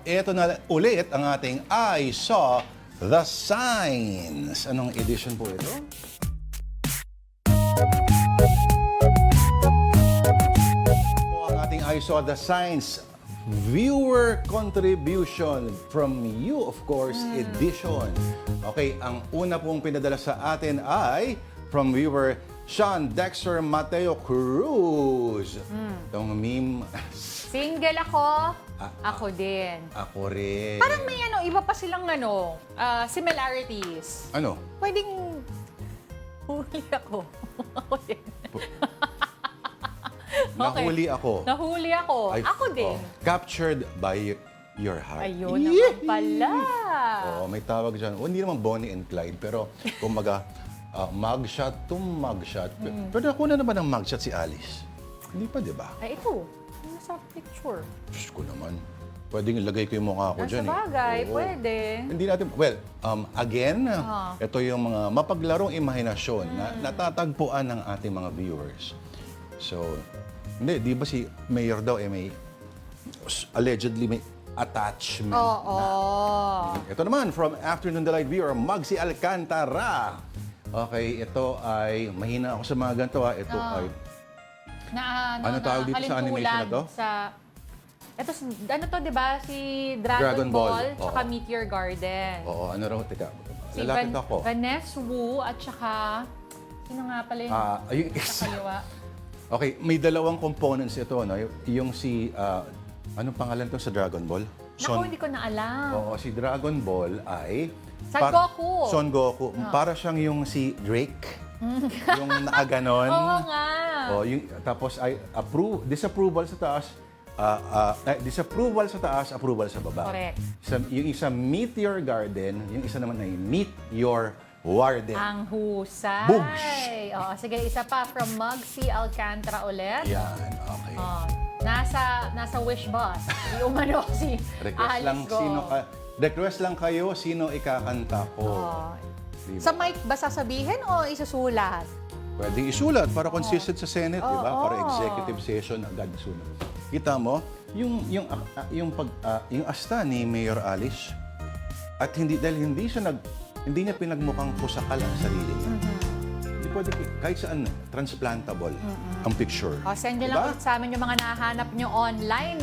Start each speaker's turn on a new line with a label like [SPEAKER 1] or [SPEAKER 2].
[SPEAKER 1] eto na ulit ang ating I Saw the Signs. Anong edition po ito? Po ang ating I Saw the Signs viewer contribution from you, of course, edition. Okay, ang una pong pinadala sa atin ay from viewer Sean Dexter Mateo Cruz. Itong meme.
[SPEAKER 2] Single ako, ako din.
[SPEAKER 1] Ako rin.
[SPEAKER 2] Parang may iba pa silang similarities.
[SPEAKER 1] Ano?
[SPEAKER 2] Pwedeng huli ako. Ako din.
[SPEAKER 1] Nahuli ako.
[SPEAKER 2] Nahuli ako.
[SPEAKER 1] Ay,
[SPEAKER 2] Ako din.
[SPEAKER 1] Captured by your heart.
[SPEAKER 2] Ayun naman pala.
[SPEAKER 1] May tawag dyan. Hindi naman Bonnie and Clyde, pero kumaga, mugshot to mugshot. Pero nakuha na naman ng mugshot si Alice. Hindi pa, di ba?
[SPEAKER 2] Ay, ito. Nasa picture.
[SPEAKER 1] Diyos ko naman. Pwedeng ilagay ko yung mukha ko
[SPEAKER 2] Nasa
[SPEAKER 1] dyan.
[SPEAKER 2] bagay,
[SPEAKER 1] Oo.
[SPEAKER 2] pwede.
[SPEAKER 1] Hindi natin, well, again, ito yung mga mapaglarong imahinasyon na natatagpuan ng ating mga viewers. So, hindi, di ba si Mayor daw may allegedly may attachment
[SPEAKER 2] Oo.
[SPEAKER 1] na. Ito naman, from Afternoon Delight viewer, Magsi Alcantara. Okay, ito ay, mahina ako sa mga ganito Ito ay, ano tawag dito sa animation na to?
[SPEAKER 2] Ito, ano to, di ba? Si Dragon Ball, tsaka
[SPEAKER 1] Oo.
[SPEAKER 2] Meteor Garden.
[SPEAKER 1] Oo, ano raw, teka,
[SPEAKER 2] Si
[SPEAKER 1] lalapit ako.
[SPEAKER 2] Vanessa Wu, at tsaka, sino nga pala yung
[SPEAKER 1] Yung
[SPEAKER 2] sa kaliwa?
[SPEAKER 1] Okay, may dalawang components ito, no? Yung si, anong pangalan to sa Dragon Ball?
[SPEAKER 2] Naku, hindi ko na alam.
[SPEAKER 1] Oo, si Dragon Ball ay...
[SPEAKER 2] Son Goku.
[SPEAKER 1] Son Goku. Para siyang yung si Drake. Yung nakaganon.
[SPEAKER 2] Oo nga.
[SPEAKER 1] Tapos ay disapproval sa taas. Disapproval sa taas, approval sa baba.
[SPEAKER 2] Correct.
[SPEAKER 1] Yung isa Meteor Garden, yung isa naman ay Meet Your Warden.
[SPEAKER 2] Ang husay.
[SPEAKER 1] Boogs.
[SPEAKER 2] Oo, sige, isa pa from Magsi Alcantara ulit.
[SPEAKER 1] Yan, okay.
[SPEAKER 2] Nasa wish boss. Yung umano si
[SPEAKER 1] Request lang
[SPEAKER 2] Alice Go.
[SPEAKER 1] request lang kayo sino ikakanta ko. Diba?
[SPEAKER 2] Sa mic ba sasabihin o isusulat?
[SPEAKER 1] Pwedeng isulat para consistent sa Senate, di ba?
[SPEAKER 2] Oo.
[SPEAKER 1] Para executive session agad sunod. Kita mo, yung asta ni Mayor Alice at dahil hindi niya pinagmukhang pusakal ang sarili niya. Hindi pwede kahit saan transplantable ang picture.
[SPEAKER 2] Send nyo
[SPEAKER 1] Diba?
[SPEAKER 2] lang ulit sa amin yung mga nahanap nyo online,